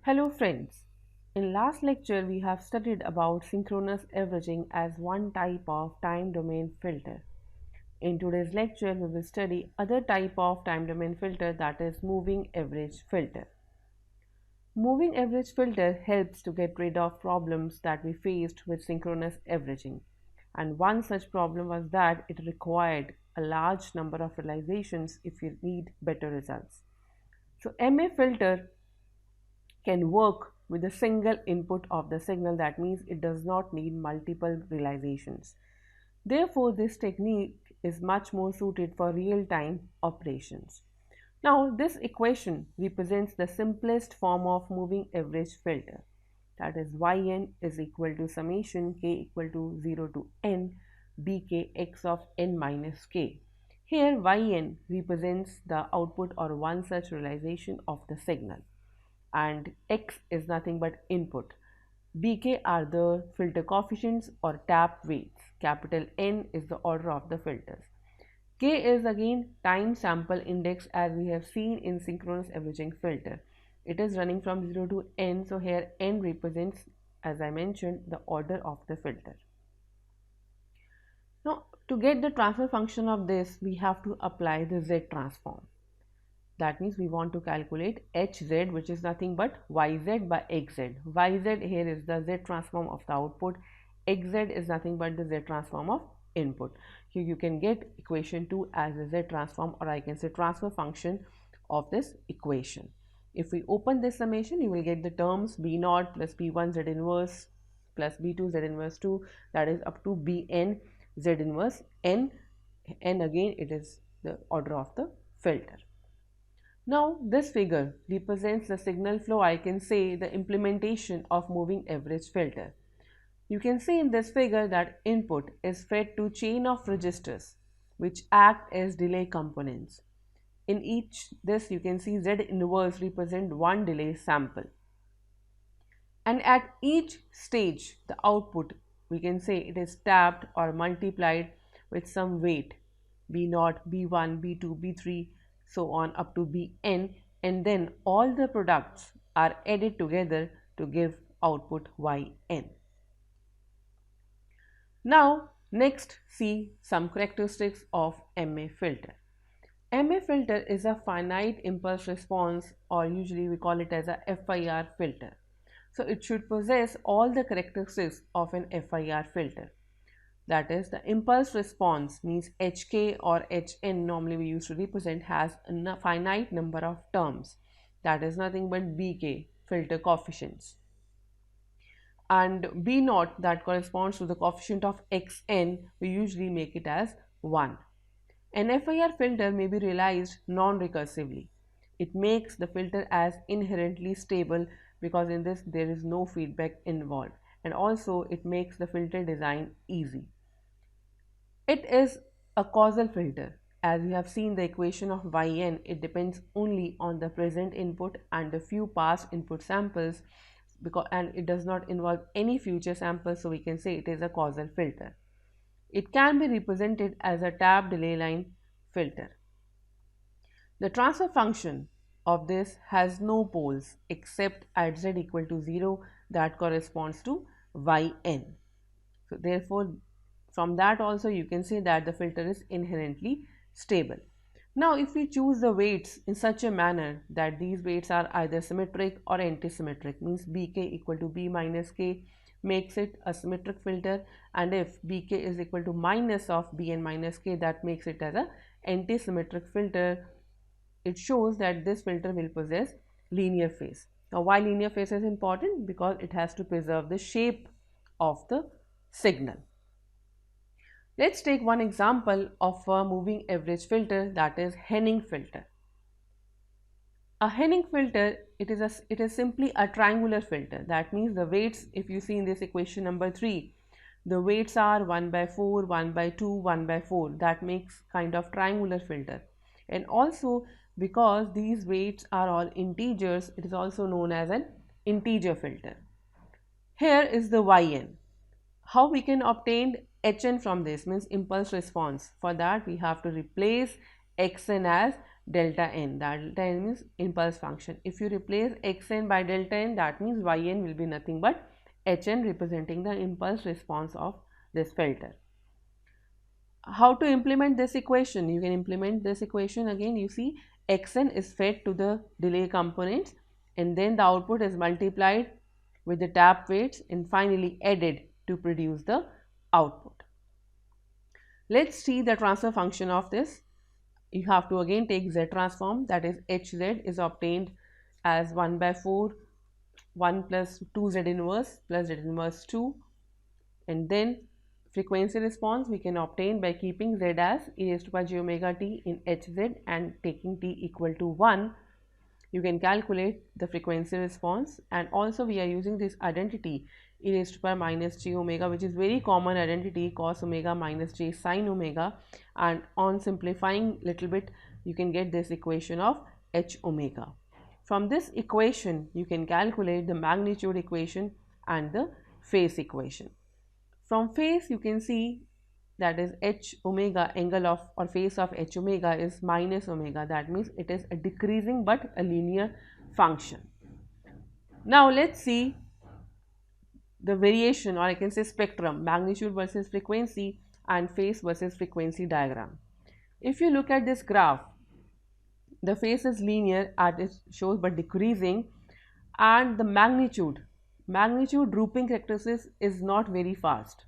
Hello friends. In last lecture we have studied about synchronous averaging as one type of time domain filter. In today's lecture we will study other type of time domain filter, that is moving average filter. Moving average filter helps to get rid of problems that we faced with synchronous averaging. And one such problem was that it required a large number of realizations if you need better results. So MA filter can work with a single input of the signal. That means it does not need multiple realizations. Therefore, this technique is much more suited for real-time operations. Now, this equation represents the simplest form of moving average filter. That is, yn is equal to summation k equal to 0 to n bk x of n minus k. Here, yn represents the output or one such realization of the signal, and x is nothing but input. Bk are the filter coefficients or tap weights. Capital N is the order of the filters. K is again time sample index, as we have seen in synchronous averaging filter. It is running from 0 to n, so here n represents, as I mentioned, the order of the filter. Now, to get the transfer function of this, we have to apply the Z transform. That means we want to calculate Hz, which is nothing but Yz by Xz. Yz here is the Z transform of the output. Xz is nothing but the Z transform of input. Here you can get equation 2 as the Z transform, or I can say transfer function of this equation. If we open this summation, you will get the terms B0 plus B1 Z inverse plus B2 Z inverse 2, that is up to Bn Z inverse n, and again it is the order of the filter. Now, this figure represents the signal flow, I can say the implementation of moving average filter. You can see in this figure that input is fed to chain of registers which act as delay components. In each this you can see Z inverse represent one delay sample. And at each stage the output, we can say it is tapped or multiplied with some weight, B0, B1, B2, B3, so on up to Bn, and then all the products are added together to give output Yn. Now next see some characteristics of MA filter. MA filter is a finite impulse response, or usually we call it as a FIR filter. So it should possess all the characteristics of an FIR filter. That is, the impulse response means Hk or Hn, normally we used to represent, has a finite number of terms. That is nothing but Bk, filter coefficients. And B0, that corresponds to the coefficient of Xn, we usually make it as 1. An FIR filter may be realized non-recursively. It makes the filter as inherently stable because in this there is no feedback involved, and also it makes the filter design easy. It is a causal filter. As we have seen the equation of Yn, it depends only on the present input and the few past input samples, and it does not involve any future samples, so we can say it is a causal filter. It can be represented as a tap delay line filter. The transfer function of this has no poles except at z equal to 0, that corresponds to Yn. So therefore, from that also you can say that the filter is inherently stable. Now, if we choose the weights in such a manner that these weights are either symmetric or antisymmetric, means Bk equal to B minus K makes it a symmetric filter, and if Bk is equal to minus of Bn minus K, that makes it as a antisymmetric filter. It shows that this filter will possess linear phase. Now, why linear phase is important? Because it has to preserve the shape of the signal. Let's take one example of a moving average filter, that is Henning filter. A Henning filter, it is simply a triangular filter. That means the weights, if you see in this equation number 3, the weights are 1 by 4, 1 by 2, 1 by 4. That makes kind of triangular filter. And also because these weights are all integers, it is also known as an integer filter. Here is the Yn. How we can obtain Hn from this, means impulse response. For that we have to replace Xn as delta n. Delta n means impulse function. If you replace xn by delta n, that means yn will be nothing but hn, representing the impulse response of this filter. How to implement this equation? You can implement this equation again. You see, xn is fed to the delay components, and then the output is multiplied with the tap weights and finally added to produce the output. Let's see the transfer function of this. You have to again take Z transform, that is Hz is obtained as 1 by 4 1 plus 2 Z inverse plus Z inverse 2, and then frequency response we can obtain by keeping Z as e raised to power j omega t in Hz and taking t equal to 1. You can calculate the frequency response, and also we are using this identity e raised to power minus j omega, which is very common identity, cos omega minus j sin omega, and on simplifying little bit you can get this equation of h omega. From this equation you can calculate the magnitude equation and the phase equation. From phase you can see that is h omega, angle of or phase of h omega is minus omega, that means it is a decreasing but a linear function. Now let's see the variation, or I can say spectrum, magnitude versus frequency and phase versus frequency diagram. If you look at this graph, the phase is linear as it shows but decreasing, and the magnitude drooping characteristics is not very fast.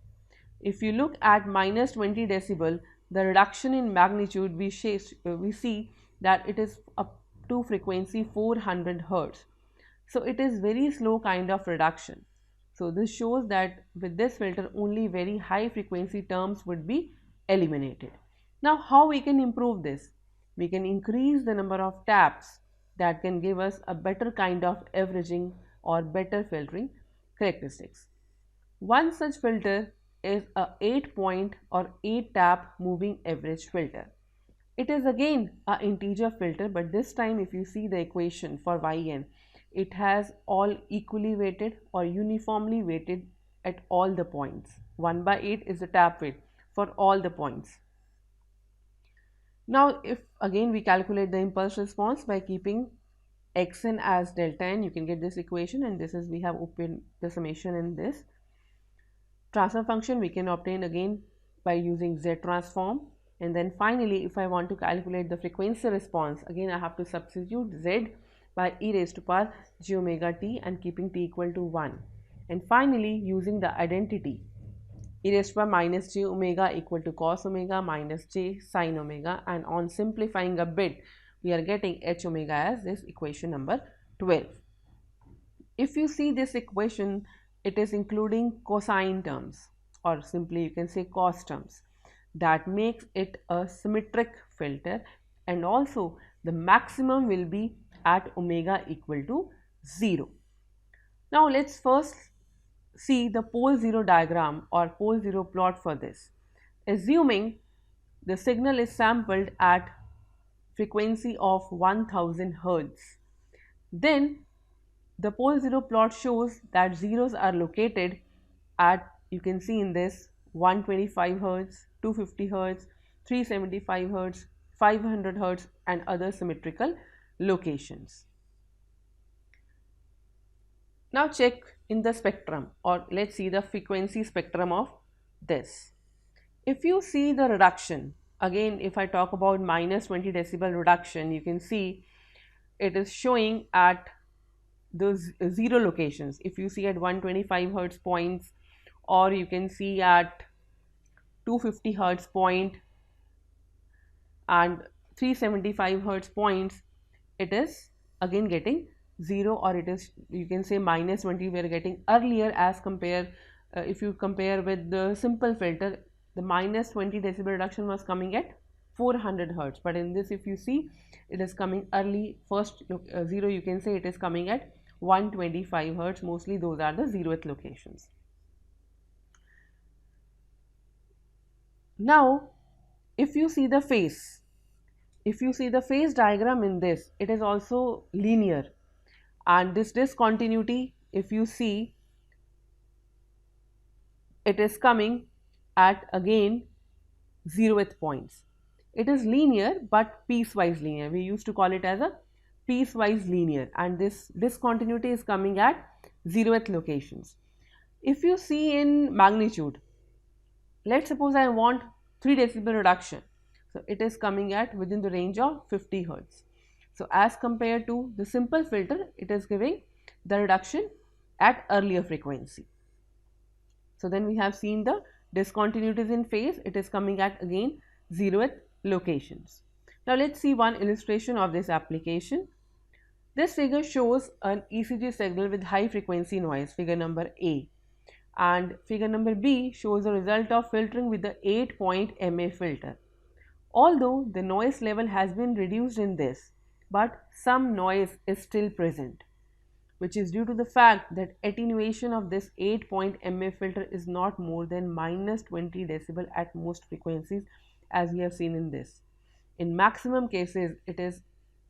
If you look at minus 20 decibel, the reduction in magnitude we see that it is up to frequency 400 Hz. So it is very slow kind of reduction. So this shows that with this filter only very high frequency terms would be eliminated. Now how we can improve this? We can increase the number of taps that can give us a better kind of averaging or better filtering characteristics. One such filter is a 8-point or 8-tap moving average filter. It is again an integer filter, but this time if you see the equation for yn, it has all equally weighted or uniformly weighted at all the points. 1 by 8 is the tap weight for all the points. Now if again we calculate the impulse response by keeping xn as delta n, you can get this equation, and this is we have opened the summation in this. Transfer function we can obtain again by using Z transform, and then finally if I want to calculate the frequency response, again I have to substitute Z by e raised to power j omega t and keeping t equal to 1, and finally using the identity e raised to power minus j omega equal to cos omega minus j sin omega, and on simplifying a bit we are getting h omega as this equation number 12. If you see this equation, it is including cosine terms, or simply you can say cos terms. That makes it a symmetric filter, and also the maximum will be at omega equal to 0. Now let's first see the pole 0 diagram or pole 0 plot for this. Assuming the signal is sampled at frequency of 1000 Hz, then the pole 0 plot shows that zeros are located at, you can see in this, 125 Hz, 250 Hz, 375 Hz, 500 Hz and other symmetrical locations. Now check in the spectrum, or let's see the frequency spectrum of this. If you see the reduction, again if I talk about minus 20 decibel reduction, you can see it is showing at those 0 locations. If you see at 125 Hz points, or you can see at 250 Hz point and 375 Hz points, it is again getting 0, or it is, you can say, minus 20 we are getting earlier as compare if you compare with the simple filter, the minus 20 decibel reduction was coming at 400 Hz, but in this if you see it is coming early. First 0 you can say it is coming at 125 Hz, mostly those are the 0th locations. Now if you see the phase, diagram in this, it is also linear, and this discontinuity if you see it is coming at again 0th points. it is linear but piecewise linear. We used to call it as a piecewise linear, and this discontinuity is coming at 0th locations. If you see in magnitude, let's suppose I want 3 decibel reduction. So it is coming at within the range of 50 hertz. So as compared to the simple filter, it is giving the reduction at earlier frequency. So then we have seen the discontinuities in phase. It is coming at again 0th locations. Now let's see one illustration of this application. This figure shows an ECG signal with high frequency noise, figure number A, and figure number B shows the result of filtering with the 8-point MA filter. Although the noise level has been reduced in this, but some noise is still present, which is due to the fact that attenuation of this 8-point MA filter is not more than minus 20 decibel at most frequencies, as we have seen in this. In maximum cases, it is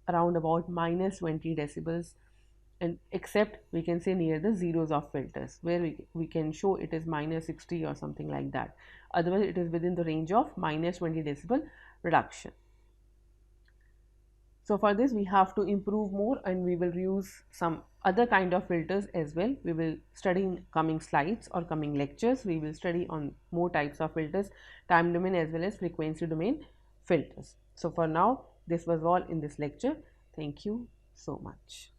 around about minus 20 decibels, and except we can say near the zeros of filters, where we can show it is minus 60 or something like that. Otherwise, it is within the range of minus 20 decibel reduction. So for this we have to improve more, and we will use some other kind of filters as well. We will study in coming slides or coming lectures. We will study on more types of filters, time domain as well as frequency domain filters. So for now, this was all in this lecture. Thank you so much.